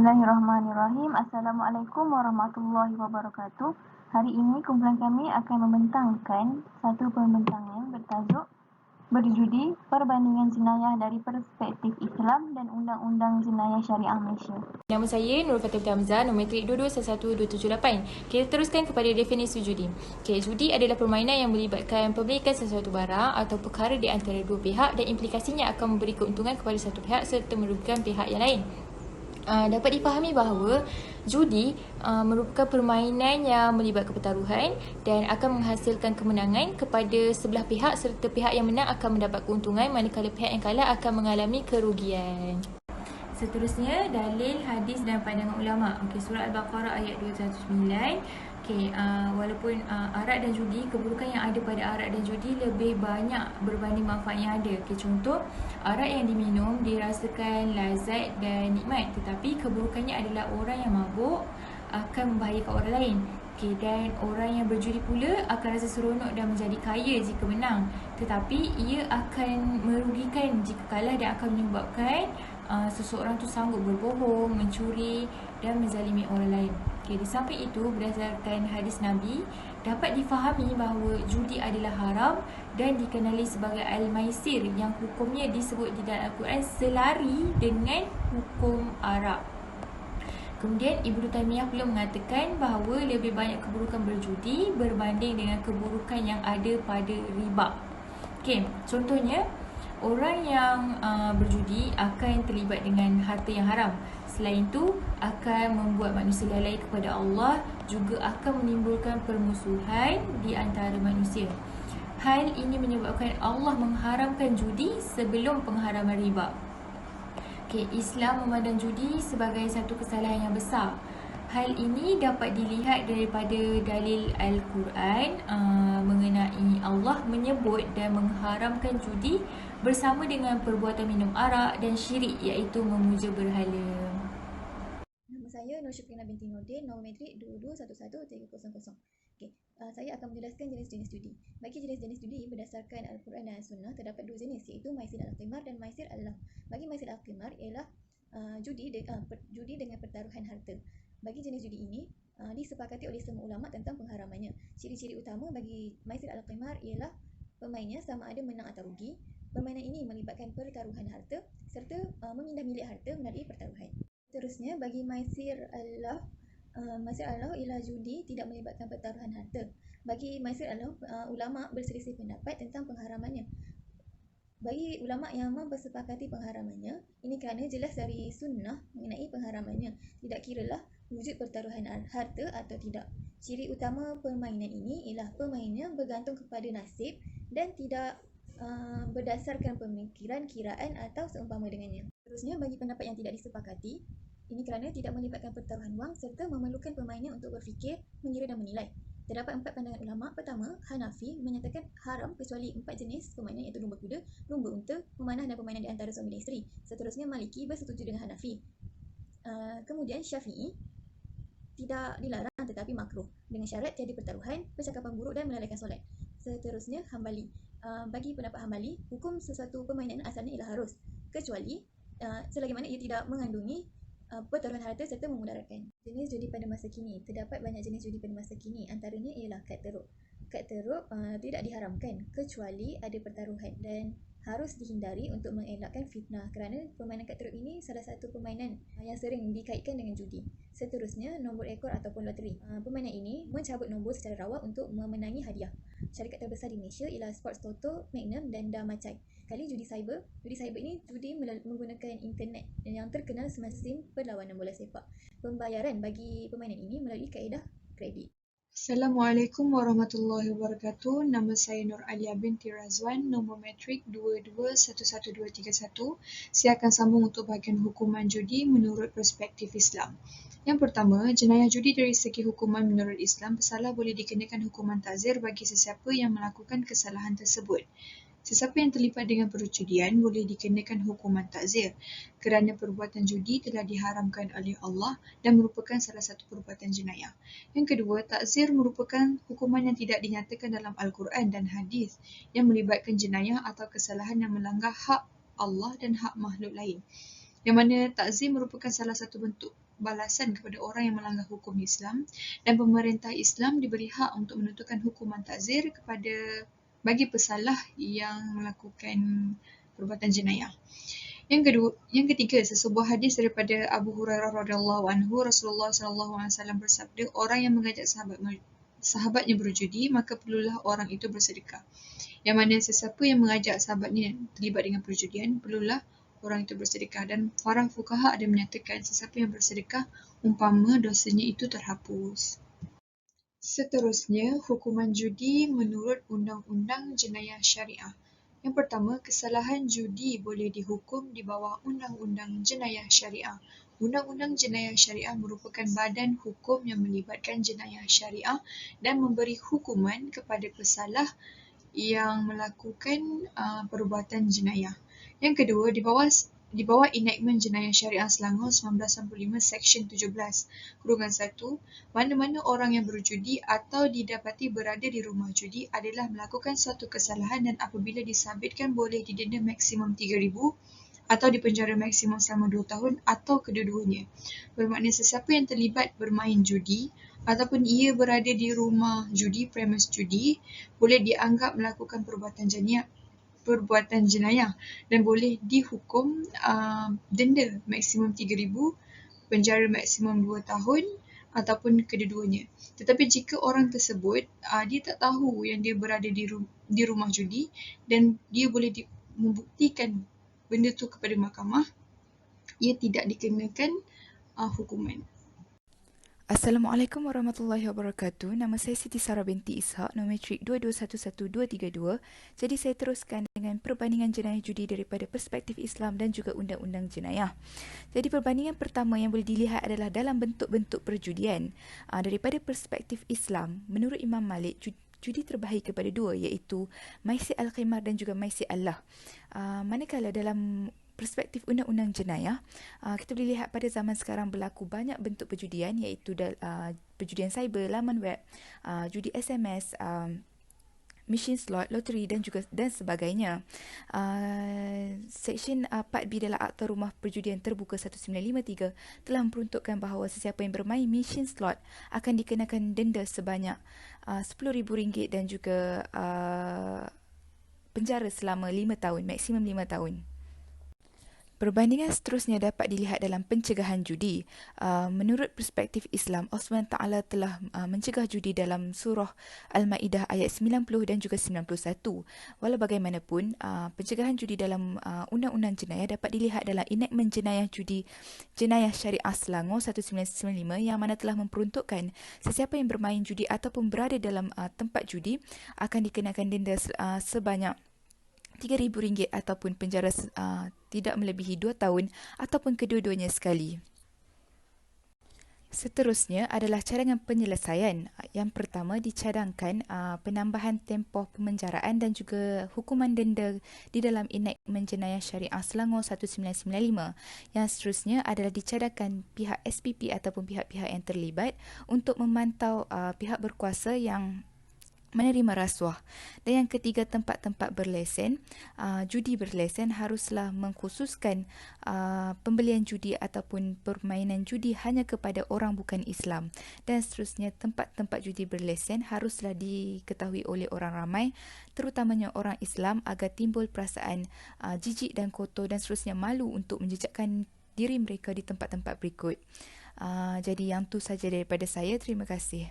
Bismillahirrahmanirrahim. Assalamualaikum warahmatullahi wabarakatuh. Hari ini kumpulan kami akan membentangkan satu pembentangan bertajuk Berjudi, Perbandingan Jenayah dari Perspektif Islam dan Undang-Undang Jenayah Syariah Malaysia. Nama saya Nurul Fatih Hamzah, nombor metrik 2211278. Kita teruskan kepada definisi judi. Judi adalah permainan yang melibatkan pemilikan sesuatu barang atau perkara di antara dua pihak dan implikasinya akan memberi keuntungan kepada satu pihak serta merugikan pihak yang lain. Dapat difahami bahawa judi merupakan permainan yang melibatkan pertaruhan dan akan menghasilkan kemenangan kepada sebelah pihak serta pihak yang menang akan mendapat keuntungan manakala pihak yang kalah akan mengalami kerugian. Seterusnya, dalil, hadis dan pandangan ulama. Surah Al-Baqarah ayat 209. Walaupun arak dan judi, keburukan yang ada pada arak dan judi lebih banyak berbanding manfaat yang ada. Contoh, arak yang diminum dirasakan lazat dan nikmat, tetapi keburukannya adalah orang yang mabuk akan membahayakan orang lain. Dan orang yang berjudi pula akan rasa seronok dan menjadi kaya jika menang, tetapi ia akan merugikan jika kalah dan akan menyebabkan seseorang tu sanggup berbohong, mencuri dan menzalimi orang lain. Di samping itu, berdasarkan hadis Nabi, dapat difahami bahawa judi adalah haram dan dikenali sebagai al-maisir yang hukumnya disebut di dalam Al-Quran selari dengan hukum arak. Kemudian Ibnu Taimiyah pula mengatakan bahawa lebih banyak keburukan berjudi berbanding dengan keburukan yang ada pada riba. Contohnya, orang yang berjudi akan terlibat dengan harta yang haram. Selain itu, akan membuat manusia lalai kepada Allah, juga akan menimbulkan permusuhan di antara manusia. Hal ini menyebabkan Allah mengharamkan judi sebelum pengharaman riba. Islam memandang judi sebagai satu kesalahan yang besar. Hal ini dapat dilihat daripada dalil Al-Quran mengenai Allah menyebut dan mengharamkan judi bersama dengan perbuatan minum arak dan syirik, iaitu memuja berhala. Nama saya Nur Syukrina binti Nordin, nombor metrik 2211300. Saya akan menjelaskan jenis-jenis judi. Bagi jenis-jenis judi berdasarkan Al-Quran dan Sunnah, terdapat dua jenis, iaitu Maisir Al-Qimar dan Maisir Al-Lahu. Bagi Maisir Al-Qimar ialah judi dengan pertaruhan harta. Bagi jenis judi ini disepakati oleh semua ulama tentang pengharamannya. Ciri-ciri utama bagi Maisir Al-Qimar ialah pemainnya sama ada menang atau rugi. Permainan ini melibatkan pertaruhan harta serta memindah milik harta melalui pertaruhan. Seterusnya, bagi Maisir Allah, Maisir Allah ialah judi tidak melibatkan pertaruhan harta. Bagi Maisir Allah, ulama berselisih pendapat tentang pengharamannya. Bagi ulama yang mempersepakati pengharamannya, ini kerana jelas dari sunnah mengenai pengharamannya, tidak kiralah wujud pertaruhan harta atau tidak. Ciri utama permainan ini ialah pemainnya bergantung kepada nasib dan tidak berdasarkan pemikiran, kiraan atau seumpama dengannya. Seterusnya, bagi pendapat yang tidak disepakati, ini kerana tidak melibatkan pertaruhan wang serta memerlukan pemainnya untuk berfikir, mengira dan menilai. Terdapat 4 pandangan ulama. Pertama, Hanafi menyatakan haram kecuali 4 jenis permainan, iaitu lumba kuda, lumba unta, memanah dan permainan di antara suami dan isteri. Seterusnya, Maliki bersetuju dengan Hanafi. Kemudian Syafi'i tidak dilarang tetapi makruh dengan syarat tiada pertaruhan, percakapan buruk dan melalaikan solat. Seterusnya, Hambali. Bagi pendapat Hambali, hukum sesuatu permainan asalnya ialah harus, kecuali selagi mana ia tidak mengandungi pertaruhan harta serta memudaratkan. Jenis judi pada masa kini. Terdapat banyak jenis judi pada masa kini. Antaranya ialah kad teruk. Kad teruk tidak diharamkan kecuali ada pertaruhan dan harus dihindari untuk mengelakkan fitnah, kerana permainan kad teruk ini salah satu permainan yang sering dikaitkan dengan judi. Seterusnya, nombor ekor ataupun loteri. Permainan ini mencabut nombor secara rawak untuk memenangi hadiah. Syarikat terbesar di Malaysia ialah Sports Toto, Magnum dan Damacai. Kali judi cyber ini judi menggunakan internet yang terkenal semasa perlawanan bola sepak. Pembayaran bagi permainan ini melalui kaedah kredit. Assalamualaikum warahmatullahi wabarakatuh. Nama saya Nur Alia binti Razwan, nombor metrik 2211231. Saya akan sambung untuk bahagian hukuman judi menurut perspektif Islam. Yang pertama, jenayah judi dari segi hukuman menurut Islam, pesalah boleh dikenakan hukuman ta'zir bagi sesiapa yang melakukan kesalahan tersebut. Sesiapa yang terlibat dengan perjudian boleh dikenakan hukuman ta'zir kerana perbuatan judi telah diharamkan oleh Allah dan merupakan salah satu perbuatan jenayah. Yang kedua, ta'zir merupakan hukuman yang tidak dinyatakan dalam Al-Quran dan hadis yang melibatkan jenayah atau kesalahan yang melanggar hak Allah dan hak makhluk lain. yang mana takzir merupakan salah satu bentuk balasan kepada orang yang melanggar hukum Islam, dan pemerintah Islam diberi hak untuk menentukan hukuman takzir bagi pesalah yang melakukan perbuatan jenayah. Yang ketiga, sesebuah hadis daripada Abu Hurairah radhiyallahu anhu, Rasulullah sallallahu alaihi wasallam bersabda, orang yang mengajak sahabatnya berjudi, maka perlulah orang itu bersedekah. Yang mana sesiapa yang mengajak sahabatnya terlibat dengan perjudian, perlulah orang itu bersedekah. Dan para fuqaha ada menyatakan sesiapa yang bersedekah umpama dosanya itu terhapus. Seterusnya, hukuman judi menurut Undang-Undang Jenayah Syariah. Yang pertama, kesalahan judi boleh dihukum di bawah Undang-Undang Jenayah Syariah. Undang-Undang Jenayah Syariah merupakan badan hukum yang melibatkan jenayah syariah dan memberi hukuman kepada pesalah yang melakukan perbuatan jenayah. Yang kedua, di bawah Enactment Jenayah Syariah Selangor 1995 Seksyen 17-1, mana-mana orang yang berjudi atau didapati berada di rumah judi adalah melakukan suatu kesalahan dan apabila disabitkan boleh didenda maksimum RM3,000 atau dipenjara maksimum selama 2 tahun atau kedua-duanya. Bermakna sesiapa yang terlibat bermain judi ataupun ia berada di rumah judi, premis judi, boleh dianggap melakukan perbuatan jenayah dan boleh dihukum denda maksimum RM3,000, penjara maksimum 2 tahun ataupun kedua-duanya. Tetapi jika orang tersebut dia tak tahu yang dia berada di rumah judi dan dia boleh membuktikan benda tu kepada mahkamah, ia tidak dikenakan hukuman. Assalamualaikum warahmatullahi wabarakatuh. Nama saya Siti Sarah binti Ishak, nombor matrik 2211232. Jadi saya teruskan dengan perbandingan jenayah judi daripada perspektif Islam dan juga undang-undang jenayah. Jadi perbandingan pertama yang boleh dilihat adalah dalam bentuk-bentuk perjudian. Daripada perspektif Islam, menurut Imam Malik, judi terbahagi kepada dua, iaitu maisi al-qimar dan juga maisi Allah. Manakala dalam perspektif undang-undang jenayah, kita boleh lihat pada zaman sekarang berlaku banyak bentuk perjudian, iaitu perjudian cyber, laman web, judi SMS, machine slot, loteri dan sebagainya. Seksyen 4B dalam Akta Rumah Perjudian Terbuka 1953 telah memperuntukkan bahawa sesiapa yang bermain machine slot akan dikenakan denda sebanyak RM10,000 dan juga penjara selama 5 tahun, maksimum 5 tahun. Perbandingan seterusnya dapat dilihat dalam pencegahan judi. Menurut perspektif Islam, Allah SWT telah mencegah judi dalam surah Al-Ma'idah ayat 90 dan juga 91. Walau bagaimanapun, pencegahan judi dalam undang-undang jenayah dapat dilihat dalam Enactment Jenayah Syariah Selangor 1995 yang mana telah memperuntukkan sesiapa yang bermain judi ataupun berada dalam tempat judi akan dikenakan denda sebanyak RM3,000 ataupun penjara tidak melebihi 2 tahun ataupun kedua-duanya sekali. Seterusnya adalah cadangan penyelesaian. Yang pertama dicadangkan penambahan tempoh pemenjaraan dan juga hukuman denda di dalam Enactment Jenayah Syariah Selangor 1995. Yang seterusnya adalah dicadangkan pihak SPP ataupun pihak-pihak yang terlibat untuk memantau pihak berkuasa yang menerima rasuah. Dan yang ketiga, tempat-tempat berlesen, judi berlesen haruslah mengkhususkan pembelian judi ataupun permainan judi hanya kepada orang bukan Islam. Dan seterusnya, tempat-tempat judi berlesen haruslah diketahui oleh orang ramai, terutamanya orang Islam, agar timbul perasaan jijik dan kotor dan seterusnya malu untuk menjejakkan diri mereka di tempat-tempat berikut. Jadi yang tu saja daripada saya. Terima kasih.